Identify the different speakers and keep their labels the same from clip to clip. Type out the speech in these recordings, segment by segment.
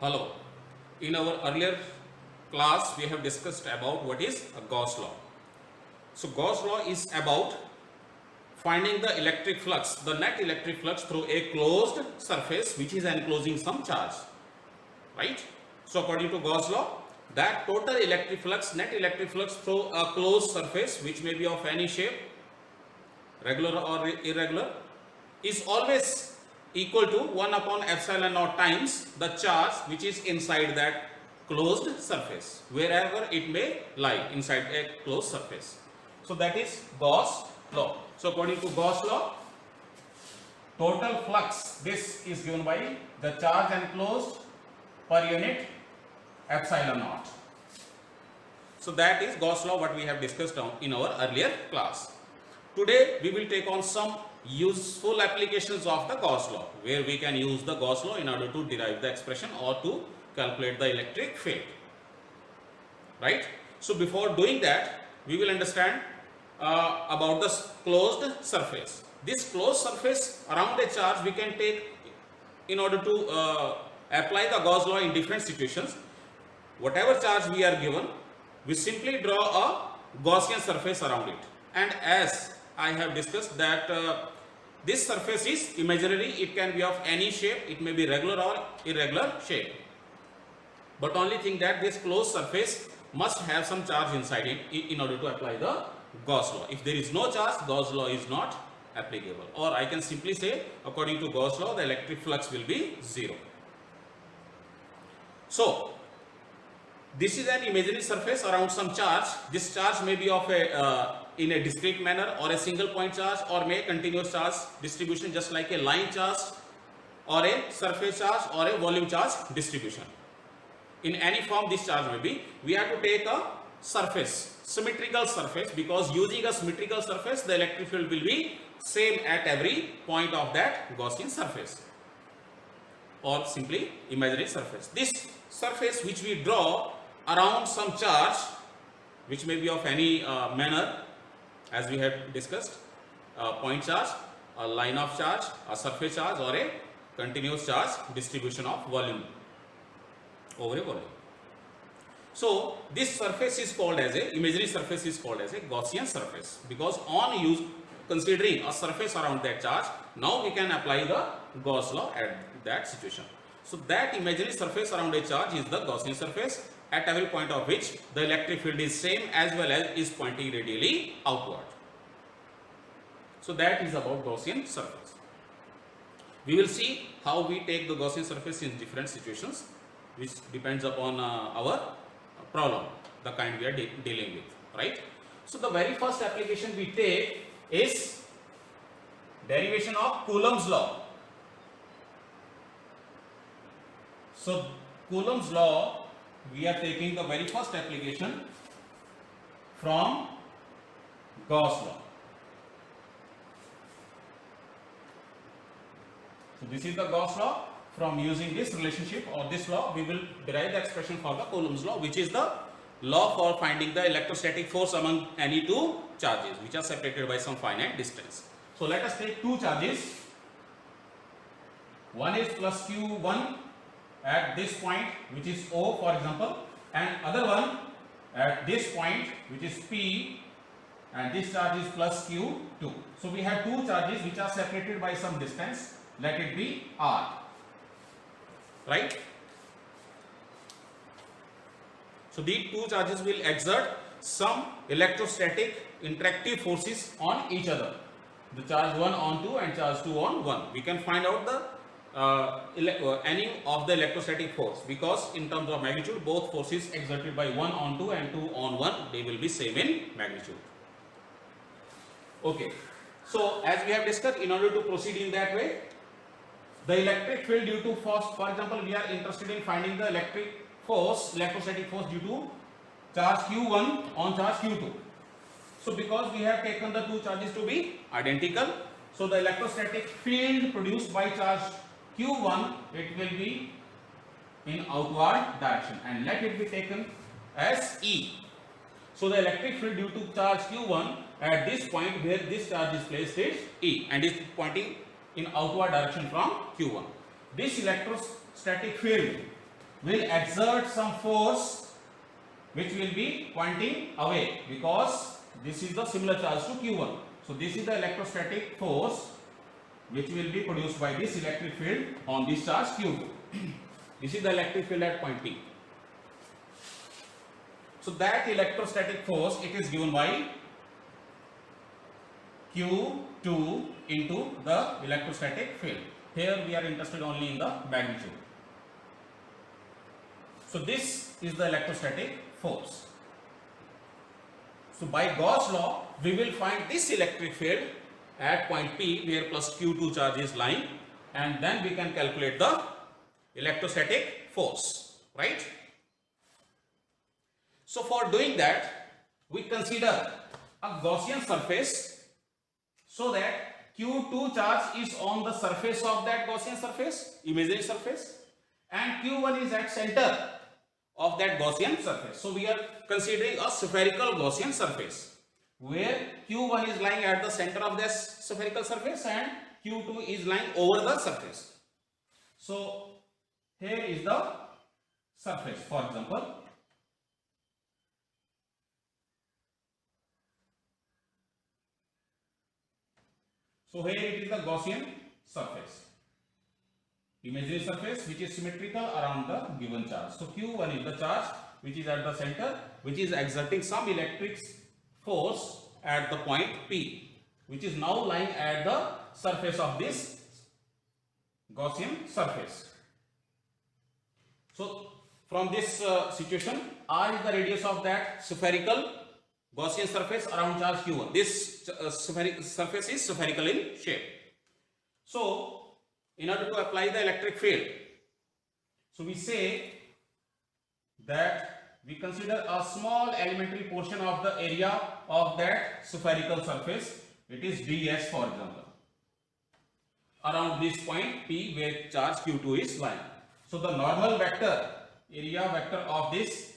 Speaker 1: Hello. In our earlier class, we have discussed about what is a Gauss law. So Gauss law is about finding the electric flux, the net electric flux through a closed surface which is enclosing some charge, right? So according to Gauss law, that total electric flux, net electric flux through a closed surface which may be of any shape, regular or irregular, is always equal to 1 upon epsilon naught times the charge which is inside that closed surface, wherever it may lie inside a closed surface. So that is Gauss law. So according to Gauss law, total flux, this is given by the charge enclosed per unit epsilon naught. So that is Gauss law, what we have discussed in our earlier class. Today we will take on some useful applications of the Gauss law, where we can use the Gauss law in order to derive the expression or to calculate the electric field, right? So before doing that, we will understand about the closed surface. This closed surface around a charge we can take in order to apply the Gauss law in different situations. Whatever charge we are given, we simply draw a Gaussian surface around it, and as I have discussed that this surface is imaginary, it can be of any shape, it may be regular or irregular shape, but only thing that this closed surface must have some charge inside it in order to apply the Gauss law. If there is no charge, Gauss law is not applicable, or I can simply say according to Gauss law the electric flux will be 0. So this is an imaginary surface around some charge. This charge may be of a in a discrete manner, or a single point charge, or may continuous charge distribution, just like a line charge or a surface charge or a volume charge distribution. In any form this charge may be, we have to take a surface, symmetrical surface, because using a symmetrical surface the electric field will be same at every point of that Gaussian surface, or simply imaginary surface. This surface which we draw around some charge which may be of any manner, as we have discussed, point charge, a line of charge, a surface charge, or a continuous charge distribution of volume over a volume. So this surface is called as a imaginary surface is called as a Gaussian surface, because on considering a surface around that charge, now we can apply the Gauss law at that situation. So that imaginary surface around a charge is the Gaussian surface, at every point of which the electric field is same as well as is pointing radially outward. So that is about Gaussian surface. We will see how we take the Gaussian surface in different situations, which depends upon our problem, the kind we are dealing with, right? So the very first application we take is derivation of Coulomb's law. So Coulomb's law, we are taking the very first application from Gauss law. So this is the Gauss law. From using this relationship or this law, we will derive the expression for the Coulomb's law, which is the law for finding the electrostatic force among any two charges which are separated by some finite distance. So let us take two charges. One is plus Q1 at this point, which is O, for example, and other one at this point, which is P, and this charge is plus Q2. So we have two charges which are separated by some distance. Let it be R, right? So these two charges will exert some electrostatic interactive forces on each other, the charge 1 on 2 and charge 2 on 1. We can find out the any of the electrostatic force, because in terms of magnitude both forces exerted by 1 on 2 and 2 on 1, they will be same in magnitude. Okay, so as we have discussed, in order to proceed in that way, the electric field due to force, for example, we are interested in finding the electric force, electrostatic force due to charge Q1 on charge Q2. So because we have taken the two charges to be identical, so the electrostatic field produced by charge Q1, it will be in outward direction, and let it be taken as E. So the electric field due to charge Q1 at this point where this charge is placed is E, and is pointing in outward direction from Q1. This electrostatic field will exert some force which will be pointing away, because this is the similar charge to Q1. So this is the electrostatic force which will be produced by this electric field on this charge Q2. This is the electric field at point P. So that electrostatic force, it is given by Q2 into the electrostatic field. Here we are interested only in the magnitude. So this is the electrostatic force. So by Gauss law, we will find this electric field at point P where plus Q2 charge is lying, and then we can calculate the electrostatic force, right? So for doing that, we consider a Gaussian surface, so that Q2 charge is on the surface of that Gaussian surface, imaginary surface, and Q1 is at center of that Gaussian surface. So we are considering a spherical Gaussian surface where Q1 is lying at the center of this spherical surface and Q2 is lying over the surface. So here is the surface, for example. So here it is the Gaussian surface, imaginary surface which is symmetrical around the given charge. So Q1 is the charge which is at the center, which is exerting some electric force at the point P, which is now lying at the surface of this Gaussian surface. So from this situation, R is the radius of that spherical Gaussian surface around charge Q1. This surface is spherical in shape. So in order to apply the electric field, so we say that we consider a small elementary portion of the area of that spherical surface. It is ds, for example, around this point P where charge Q2 is lying. So the normal vector, area vector of this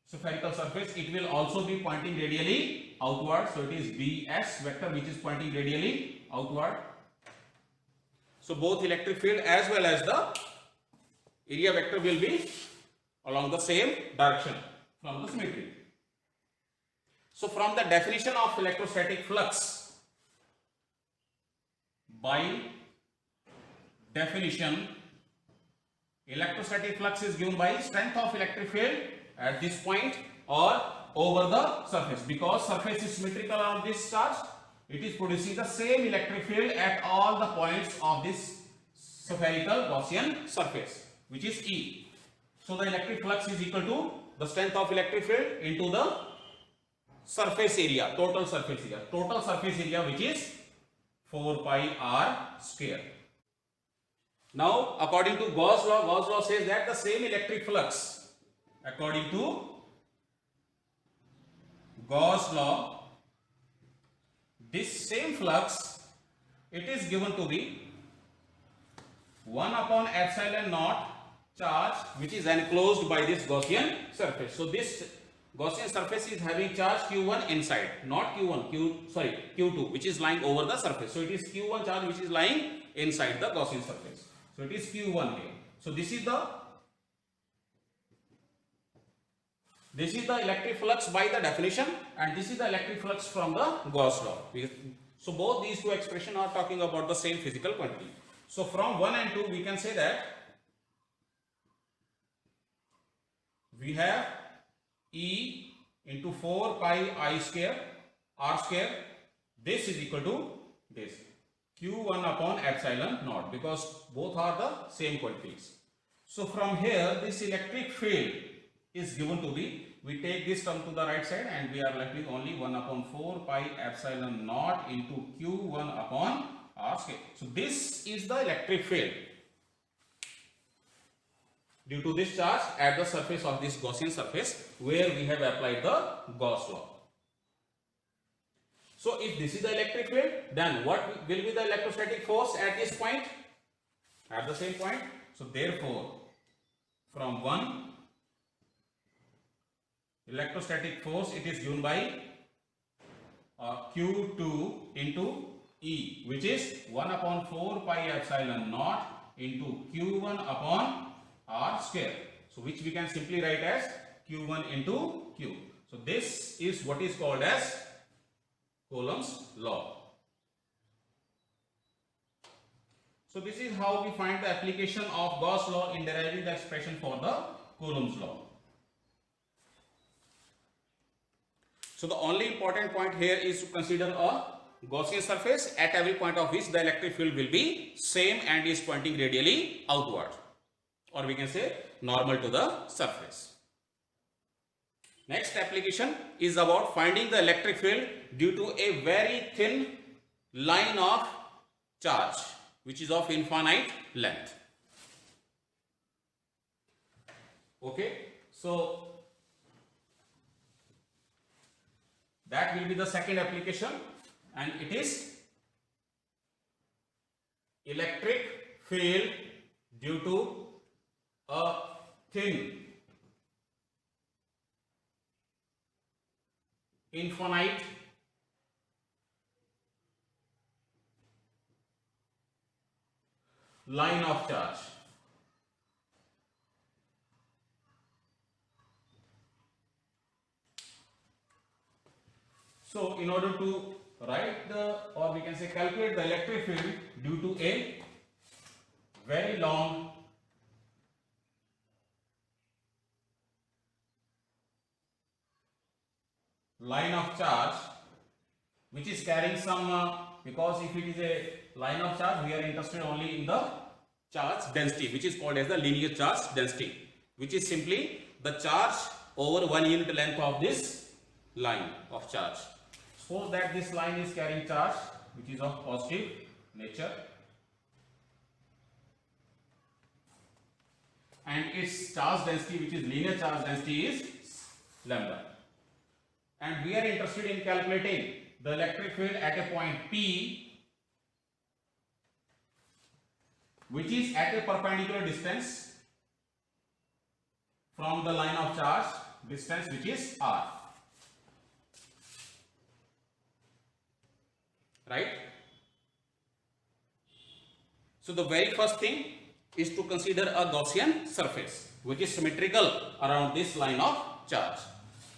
Speaker 1: spherical surface, it will also be pointing radially outward. So it is bs vector which is pointing radially outward. So both electric field as well as the area vector will be along the same direction from the symmetry. So from the definition of electrostatic flux, by definition, electrostatic flux is given by strength of electric field at this point or over the surface. Because surface is symmetrical around this charge, it is producing the same electric field at all the points of this spherical Gaussian surface, which is E. So the electric flux is equal to the strength of electric field into the surface area, total surface area which is 4 pi r square. Now according to Gauss law says that the same electric flux, according to Gauss law, this same flux, it is given to be 1 upon epsilon naught charge which is enclosed by this Gaussian surface. So this Gaussian surface is having charge Q1 inside, not Q2, which is lying over the surface. So it is Q1 charge which is lying inside the Gaussian surface. So it is Q1 here. So this is the electric flux by the definition, and this is the electric flux from the Gauss law. So both these two expressions are talking about the same physical quantity. So from 1 and 2 we can say that we have E into 4 pi I square r square. This is equal to this Q1 upon epsilon naught, because both are the same quantities. So from here this electric field is given to be, we take this term to the right side and we are left with only 1 upon 4 pi epsilon naught into Q1 upon r square. So this is the electric field due to this charge at the surface of this Gaussian surface where we have applied the Gauss law. So if this is the electric field, then what will be the electrostatic force at this point, at the same point? So therefore from 1, electrostatic force, it is given by Q2 into E, which is 1 upon 4 pi epsilon naught into Q1 upon r square. So which we can simply write as Q1 into Q. So this is what is called as Coulomb's law. So this is how we find the application of Gauss law in deriving the expression for the Coulomb's law. So the only important point here is to consider a Gaussian surface at every point of which the electric field will be same and is pointing radially outward, or we can say normal to the surface. Next application is about finding the electric field due to a very thin line of charge which is of infinite length. Okay, so that will be the second application, and it is electric field due to a thin infinite line of charge. So in order to write the, or we can say calculate the electric field due to a very long line of charge which is carrying some because if it is a line of charge, we are interested only in the charge density, which is called as the linear charge density, which is simply the charge over 1 unit length of this line of charge. Suppose that this line is carrying charge which is of positive nature, and its charge density, which is linear charge density, is lambda. And we are interested in calculating the electric field at a point P, which is at a perpendicular distance from the line of charge, distance which is R. Right? So the very first thing is to consider a Gaussian surface which is symmetrical around this line of charge.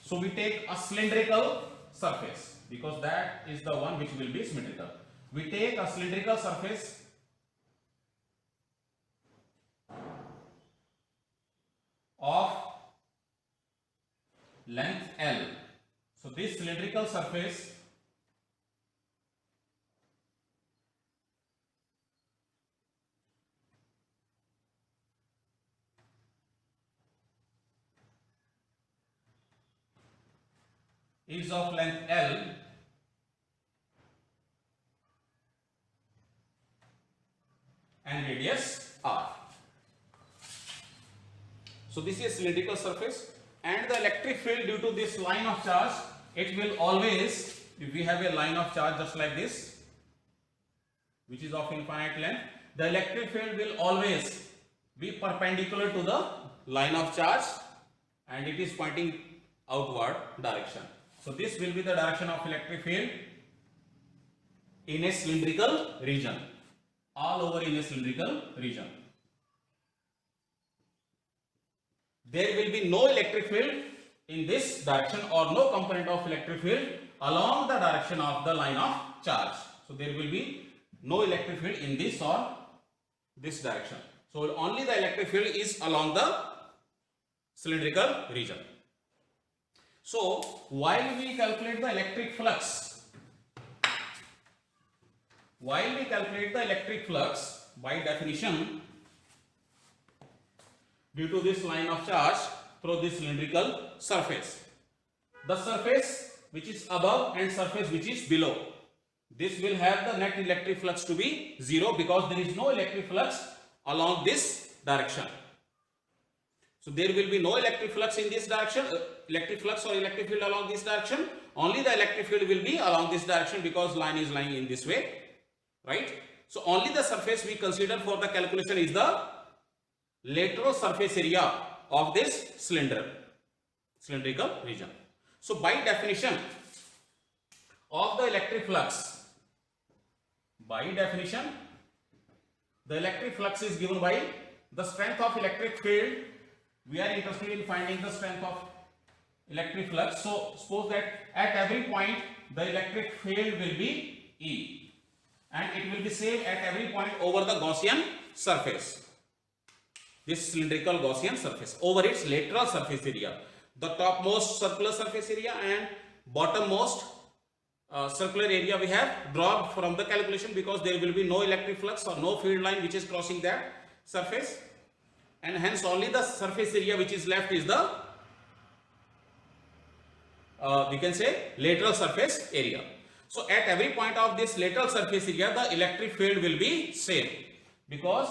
Speaker 1: So we take a cylindrical surface because that is the one which will be symmetrical. We take a cylindrical surface of length L. So this cylindrical surface is of length L and radius R. So this is cylindrical surface, and the electric field due to this line of charge, it will always, if we have a line of charge just like this which is of infinite length, the electric field will always be perpendicular to the line of charge and it is pointing outward direction. So this will be the direction of electric field in a cylindrical region, all over in a cylindrical region. There will be no electric field in this direction, or no component of electric field along the direction of the line of charge. So there will be no electric field in this or this direction. So only the electric field is along the cylindrical region. So while we calculate the electric flux, by definition, due to this line of charge through this cylindrical surface, the surface which is above and surface which is below, this will have the net electric flux to be 0 because there is no electric flux along this direction. So there will be no electric flux in this direction, electric flux or electric field along this direction. Only the electric field will be along this direction because line is lying in this way, right? So only the surface we consider for the calculation is the lateral surface area of this cylindrical region. So by definition of the electric flux, the electric flux is given by the strength of electric field we are interested in finding the strength of electric flux. So suppose that at every point the electric field will be E, and it will be same at every point over the Gaussian surface, this cylindrical Gaussian surface, over its lateral surface area, the topmost circular surface area and bottommost circular area we have dropped from the calculation, because there will be no electric flux or no field line which is crossing that surface, and hence only the surface area which is left is the we can say lateral surface area. So at every point of this lateral surface area the electric field will be same, because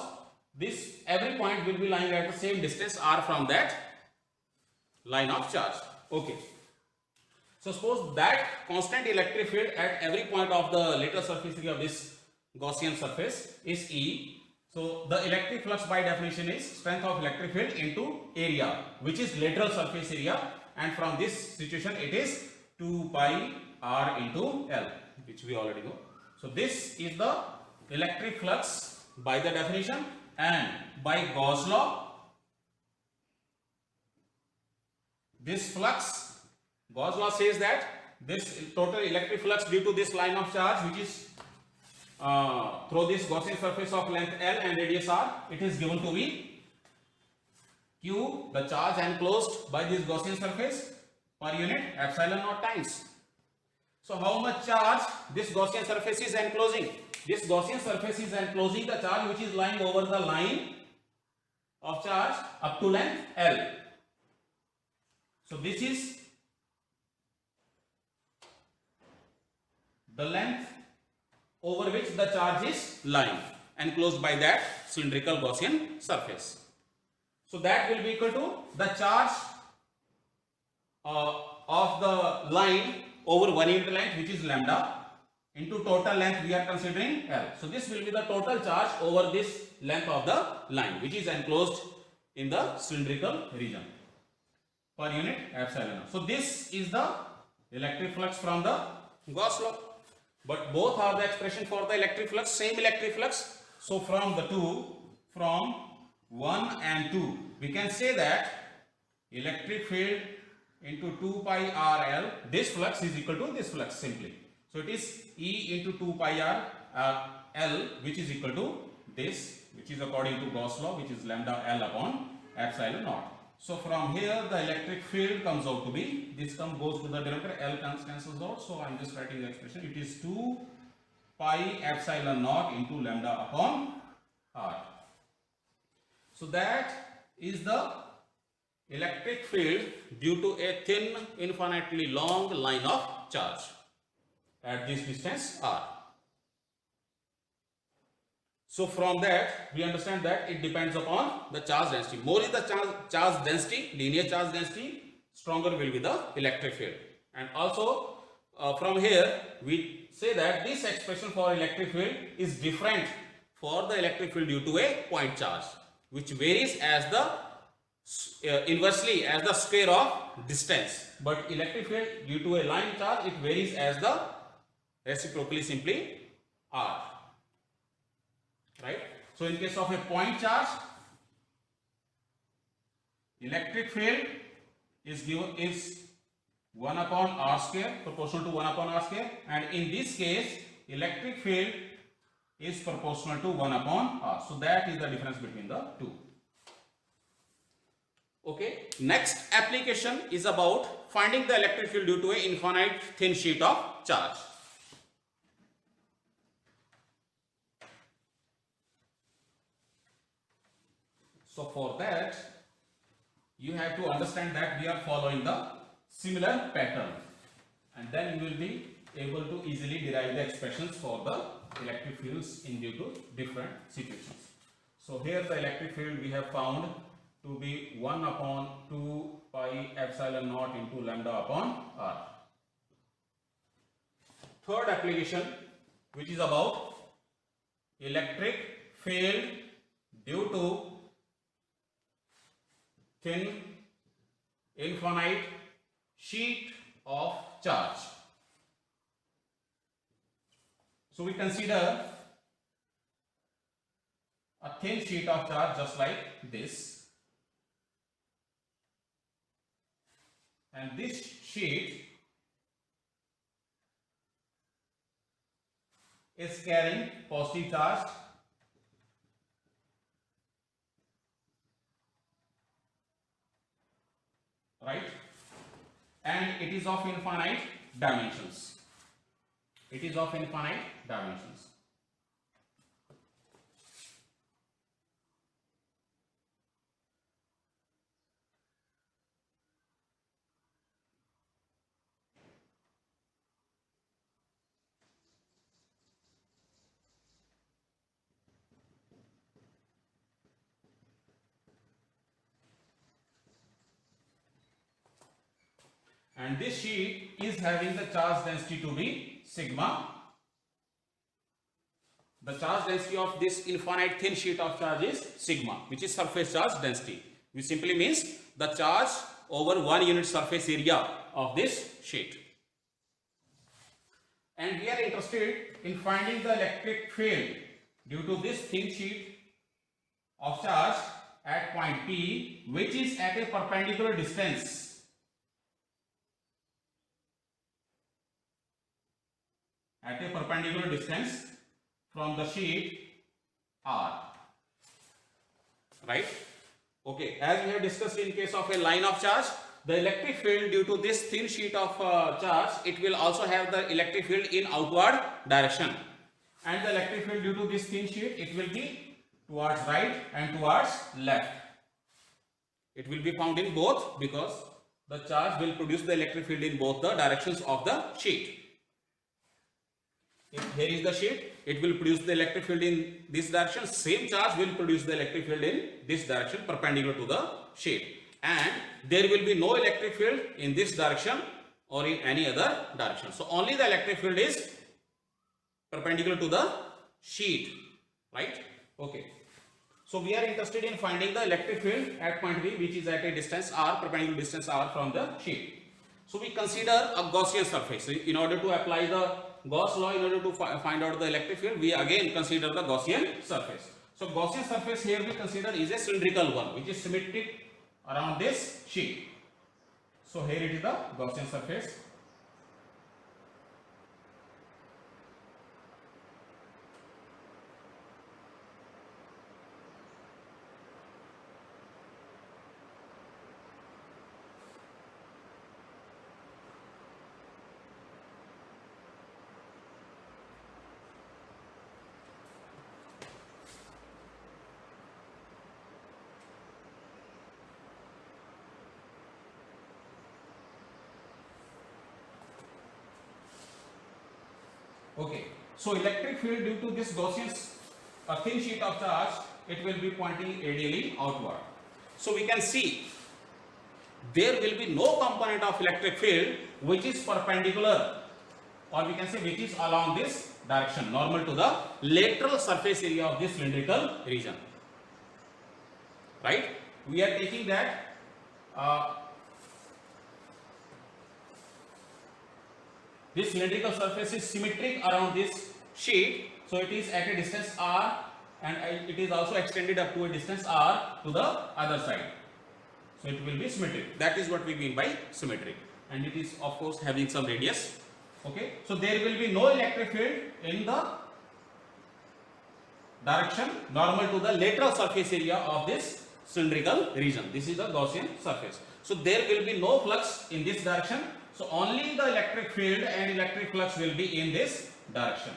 Speaker 1: this every point will be lying at the same distance r from that line of charge. Okay. So suppose that constant electric field at every point of the lateral surface area of this Gaussian surface is E. So the electric flux by definition is strength of electric field into area, which is lateral surface area, and from this situation it is 2 pi r into L, which we already know. So this is the electric flux by the definition, and by Gauss law, this flux, Gauss law says that this total electric flux due to this line of charge which is through this Gaussian surface of length L and radius r, it is given to be Q, the charge enclosed by this Gaussian surface, per unit epsilon naught times. So how much charge this Gaussian surface is enclosing? This Gaussian surface is enclosing the charge which is lying over the line of charge up to length L. So this is the length over which the charge is lying, enclosed by that cylindrical Gaussian surface. So that will be equal to the charge of the line over 1 unit length, which is lambda, into total length we are considering L. So this will be the total charge over this length of the line which is enclosed in the cylindrical region, per unit epsilon. So this is the electric flux from the Gauss law. But both are the expression for the electric flux, same electric flux. So from the two, from 1 and 2, we can say that electric field into 2 pi r L, this flux is equal to this flux simply. So it is E into 2 pi r L, which is equal to this, which is according to Gauss law, which is lambda L upon epsilon naught. So from here the electric field comes out to be, this term goes to the denominator, L cancels out, so I am just writing the expression, it is 2 pi epsilon naught into lambda upon r. So that is the electric field due to a thin infinitely long line of charge at this distance r. So from that we understand that it depends upon the charge density. More is the charge density, linear charge density, stronger will be the electric field. And also from here we say that this expression for electric field is different for the electric field due to a point charge, which varies as the inversely as the square of distance. But electric field due to a line charge, it varies as the reciprocally simply r. Right? So in case of a point charge, electric field is given is 1 upon r square, proportional to 1 upon r square, and in this case electric field is proportional to 1 upon r. So that is the difference between the two. Okay, next application is about finding the electric field due to an infinite thin sheet of charge. So for that you have to understand that we are following the similar pattern, and then you will be able to easily derive the expressions for the electric fields in due to different situations. So here the electric field we have found to be 1 upon 2 pi epsilon naught into lambda upon r. Third application, which is about electric field due to thin infinite sheet of charge. So we consider a thin sheet of charge just like this. and this sheet is carrying positive charge, right, and it is of infinite dimensions. It is of infinite dimensions. And this sheet is having the charge density to be sigma. The charge density of this infinite thin sheet of charge is sigma, which is surface charge density, which simply means the charge over 1 unit surface area of this sheet. And we are interested in finding the electric field due to this thin sheet of charge at point P, which is at a perpendicular distance from the sheet R, right? Okay, as we have discussed in case of a line of charge, the electric field due to this thin sheet of charge, it will also have the electric field in outward direction, and the electric field due to this thin sheet, it will be towards right and towards left. It will be found in both because the charge will produce the electric field in both the directions of the sheet. If here is the sheet, it will produce the electric field in this direction. Same charge will produce the electric field in this direction perpendicular to the sheet. And there will be no electric field in this direction or in any other direction. So only the electric field is perpendicular to the sheet, right? Okay. So we are interested in finding the electric field at point B, which is at a distance r, perpendicular distance r from the sheet. So we consider a Gaussian surface. So in order to apply the Gauss law, in order to find out the electric field, we again consider the Gaussian surface. So Gaussian surface here we consider is a cylindrical one, which is symmetric around this sheet. So here it is the Gaussian surface. Okay, so electric field due to this Gaussian thin sheet of charge, it will be pointing radially outward. So we can see there will be no component of electric field which is perpendicular, or we can say which is along this direction, normal to the lateral surface area of this cylindrical region, right? We are taking that this cylindrical surface is symmetric around this sheet, so it is at a distance r, and it is also extended up to a distance r to the other side. So it will be symmetric. That is what we mean by symmetric, and it is of course having some radius. Okay, so there will be no electric field in the direction normal to the lateral surface area of this cylindrical region. This is the Gaussian surface. So there will be no flux in this direction. So only the electric field and electric flux will be in this direction,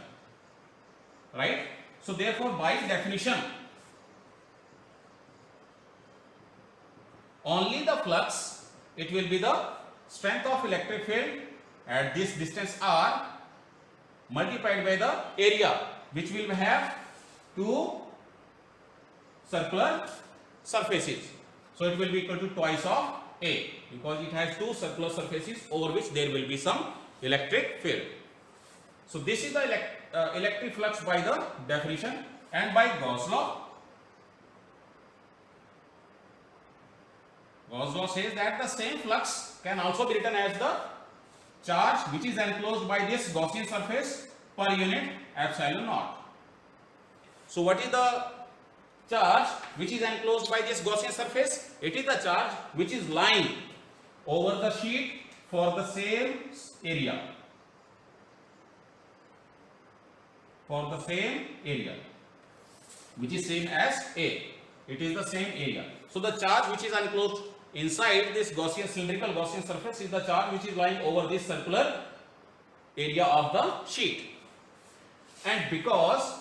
Speaker 1: right? So therefore, by definition, only the flux, it will be the strength of electric field at this distance r multiplied by the area, which will have two circular surfaces. So it will be equal to twice of A, because it has two circular surfaces over which there will be some electric field. So this is the electric flux by the definition, and by Gauss law. Gauss law says that the same flux can also be written as the charge which is enclosed by this Gaussian surface per unit epsilon naught. So what is the charge which is enclosed by this Gaussian surface? It is the charge which is lying over the sheet for the same area. For the same area, which is same as A. It is the same area. So the charge which is enclosed inside this Gaussian cylindrical Gaussian surface is the charge which is lying over this circular area of the sheet. And because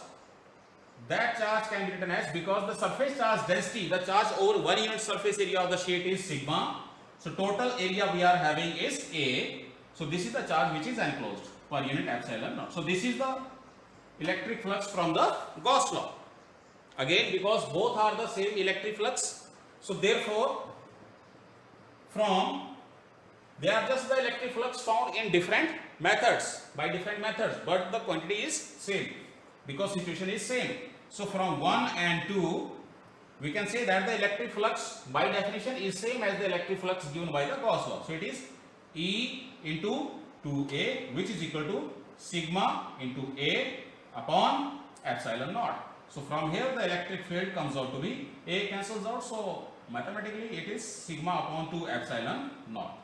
Speaker 1: that charge can be written as, because the surface charge density, the charge over 1 unit surface area of the sheet is sigma. So total area we are having is A. So this is the charge which is enclosed per unit epsilon naught. So this is the electric flux from the Gauss law. Again, because both are the same electric flux, so therefore they are just the electric flux found in different methods, by different methods, but the quantity is same because situation is same. So from 1 and 2 we can say that the electric flux by definition is same as the electric flux given by the Gauss law. So it is E into 2A, which is equal to sigma into A upon epsilon naught. So from here the electric field comes out to be, A cancels out, so mathematically it is sigma upon 2 epsilon naught.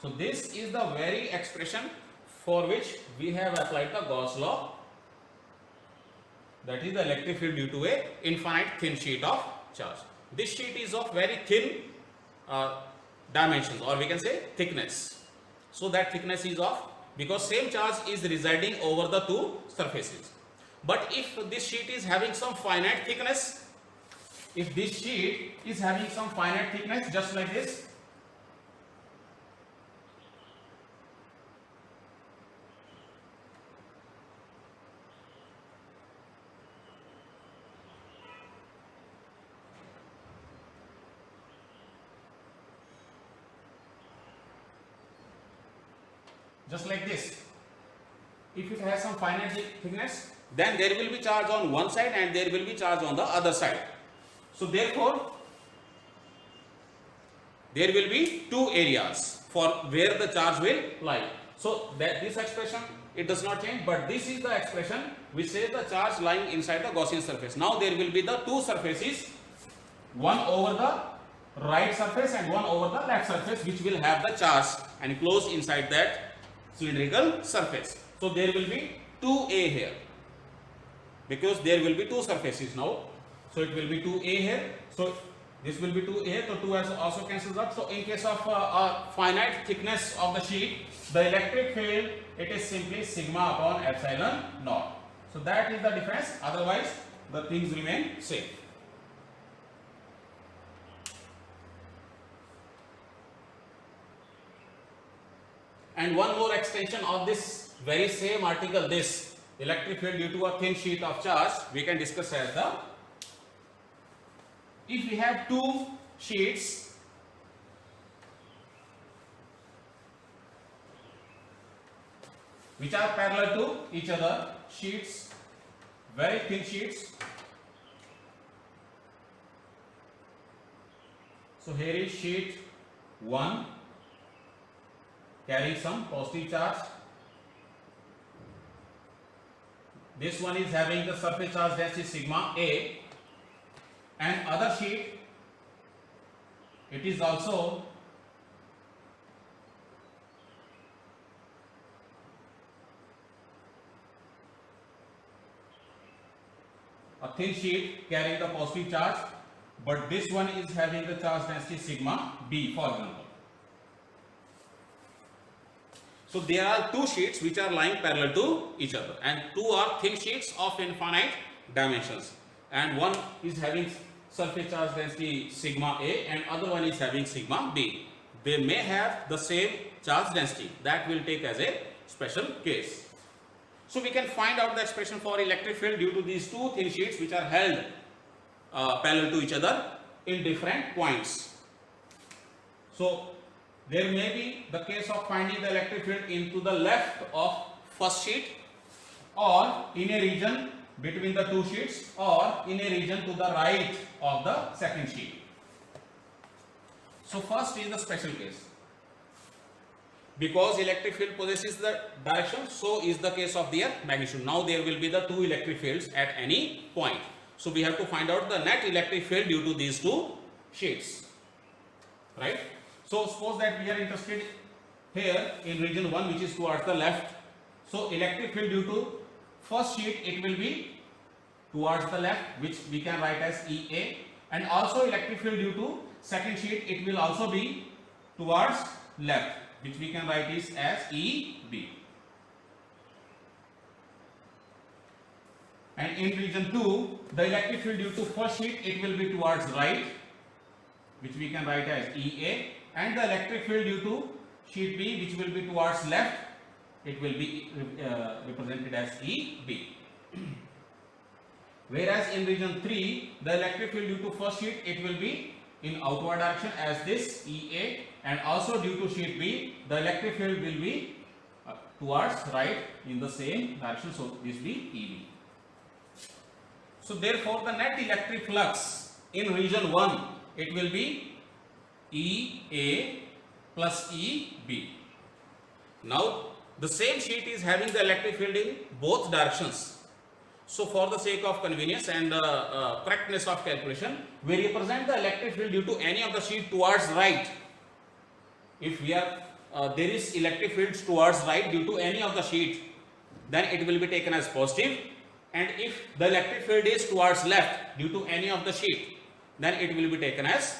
Speaker 1: So this is the very expression for which we have applied the Gauss law, that is the electric field due to a infinite thin sheet of charge. This sheet is of very thin dimensions, or we can say thickness. So that thickness is of, because same charge is residing over the two surfaces. But if this sheet is having some finite thickness, if this sheet is having some finite thickness just like this, if it has some finite thickness, then there will be charge on one side and there will be charge on the other side. So therefore there will be two areas for where the charge will lie. So that this expression, it does not change, but this is the expression which says the charge lying inside the Gaussian surface. Now there will be the two surfaces, one over the right surface and one over the left surface, which will have the charge enclosed inside that cylindrical surface. So there will be 2A here, because there will be two surfaces now. So it will be 2A here. So this will be 2A, so 2 also cancels out. So in case of a finite thickness of the sheet, the electric field, it is simply sigma upon epsilon naught. So that is the difference, otherwise the things remain same. And one more extension of this very same article, this electric field due to a thin sheet of charge, we can discuss as the, if we have two sheets which are parallel to each other, sheets, very thin sheets. So here is sheet 1 carrying some positive charge. This one is having the surface charge density sigma A, and other sheet, it is also a thin sheet carrying the positive charge, but this one is having the charge density sigma B, for example. So there are two sheets which are lying parallel to each other, and two are thin sheets of infinite dimensions, and one is having surface charge density sigma A and other one is having sigma B. They may have the same charge density, that will take as a special case. So we can find out the expression for electric field due to these two thin sheets which are held parallel to each other in different points. So there may be the case of finding the electric field into the left of first sheet, or in a region between the two sheets, or in a region to the right of the second sheet. So first is the special case. Because electric field possesses the direction, so is the case of their magnitude. Now there will be the two electric fields at any point. So we have to find out the net electric field due to these two sheets. right? So suppose that we are interested here in region 1, which is towards the left. So electric field due to first sheet, it will be towards the left, which we can write as EA, and also electric field due to second sheet, it will also be towards left, which we can write is as EB. And in region 2, the electric field due to first sheet, it will be towards right, which we can write as EA, and the electric field due to sheet B, which will be towards left, it will be represented as EB. Whereas in region 3, the electric field due to first sheet, it will be in outward direction as this EA, and also due to sheet B, the electric field will be towards right in the same direction, so this will be EB. So therefore the net electric flux in region 1, it will be EA plus EB. Now the same sheet is having the electric field in both directions. So for the sake of convenience and correctness of calculation, we represent the electric field due to any of the sheet towards right. If we are there is electric fields towards right due to any of the sheet, then it will be taken as positive. And if the electric field is towards left due to any of the sheet, then it will be taken as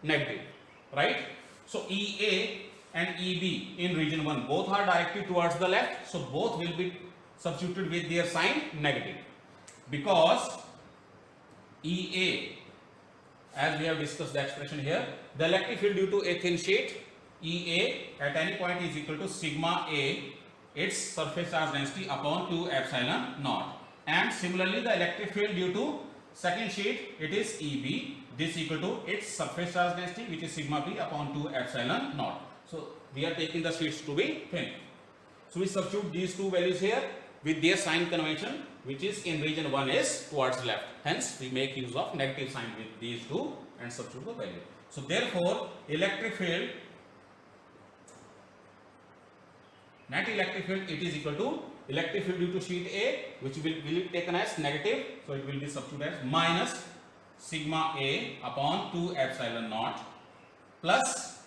Speaker 1: negative, right? So EA and EB in region 1 both are directed towards the left, so both will be substituted with their sign negative, because EA, as we have discussed the expression here, the electric field due to a thin sheet EA at any point is equal to sigma A, its surface charge density, upon 2 epsilon naught. And similarly the electric field due to second sheet, it is EB, this equal to its surface charge density, which is sigma B upon 2 epsilon naught. So we are taking the sheets to be thin. So we substitute these two values here with their sign convention, which is in region 1 is towards left. Hence we make use of negative sign with these two and substitute the value. So therefore electric field, net electric field, it is equal to electric field due to sheet A, which will be taken as negative, so it will be substituted as minus sigma A upon 2 epsilon naught, plus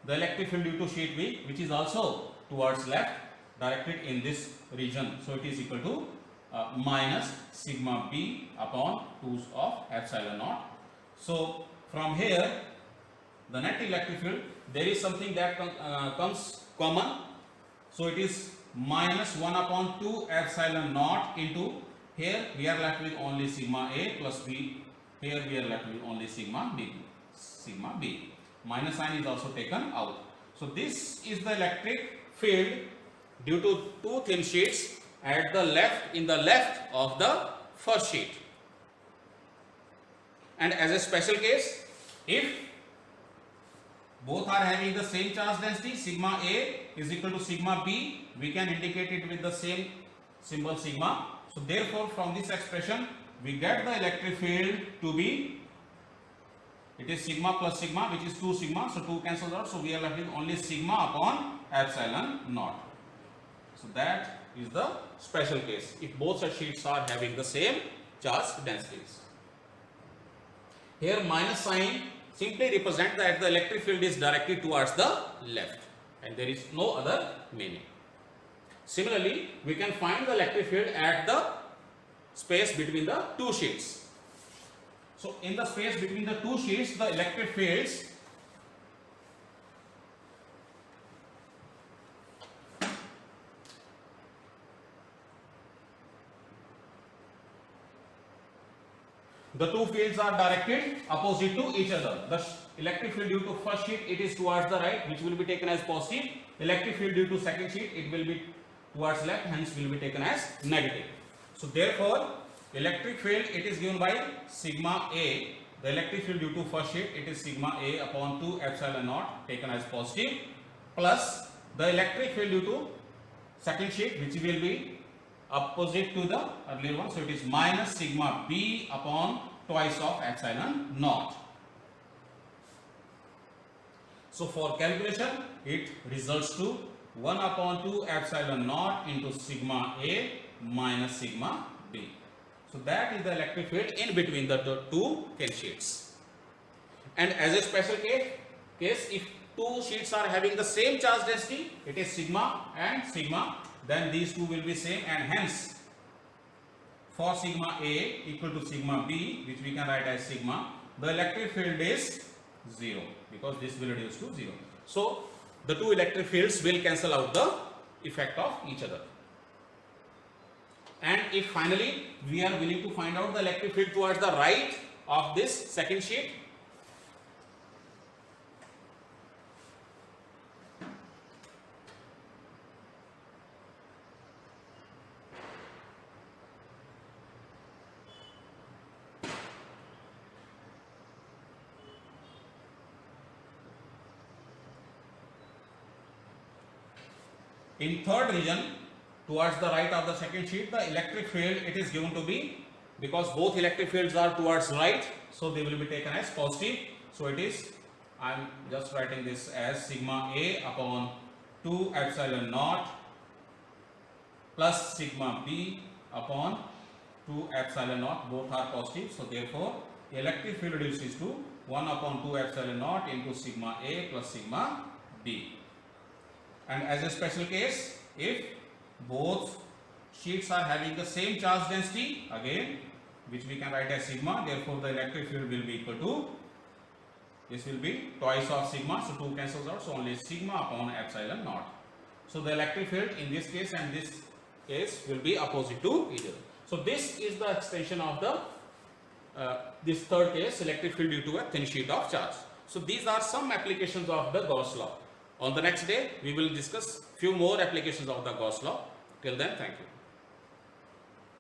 Speaker 1: the electric field due to sheet B, which is also towards left, directed in this region, so it is equal to minus sigma B upon 2 of epsilon naught. So from here the net electric field, there is something that comes common, so it is minus 1 upon 2 epsilon naught into, here we are left with only sigma A plus B, here we are left with only sigma B. Minus sign is also taken out. So this is the electric field due to two thin sheets at the left, in the left of the first sheet. And as a special case, if both are having the same charge density, sigma A is equal to sigma B, we can indicate it with the same symbol sigma. So therefore from this expression we get the electric field to be, it is sigma plus sigma, which is 2 sigma, so 2 cancels out, so we are left with only sigma upon epsilon naught. So that is the special case, if both such sheets are having the same charge densities. Here minus sign simply represent that the electric field is directed towards the left, and there is no other meaning. Similarly, we can find the electric field at the space between the two sheets. So in the space between the two sheets, the electric fields the two fields are directed opposite to each other. The electric field due to first sheet, it is towards the right, which will be taken as positive. Electric field due to second sheet, it will be towards left, hence will be taken as negative. So therefore electric field, it is given by sigma A. The electric field due to first sheet, it is sigma A upon 2 epsilon naught, taken as positive, plus the electric field due to second sheet, which will be opposite to the earlier one, so it is minus sigma B upon twice of epsilon naught. So for calculation, it results to 1 upon 2 epsilon naught into sigma A minus sigma B. So that is the electric field in between the two thin sheets. And as a special case, if two sheets are having the same charge density, it is sigma and sigma, then these two will be same, and hence for sigma A equal to sigma B, which we can write as sigma, the electric field is 0, because this will reduce to 0. So the two electric fields will cancel out the effect of each other. And if finally we are willing to find out the electric field towards the right of this second sheet, in third region towards the right of the second sheet, the electric field, it is given to be, because both electric fields are towards right, so they will be taken as positive. So it is, I am just writing this as sigma A upon 2 epsilon naught plus sigma B upon 2 epsilon naught, both are positive. So therefore the electric field reduces to 1 upon 2 epsilon naught into sigma A plus sigma B. And as a special case, if both sheets are having the same charge density, again, which we can write as sigma, therefore the electric field will be equal to, this will be twice of sigma, so 2 cancels out, so only sigma upon epsilon naught. So the electric field in this case and this case will be opposite to each other. So this is the extension of the this third case, electric field due to a thin sheet of charge. So these are some applications of the Gauss law. On the next day, we will discuss few more applications of the Gauss law. Till then, thank you.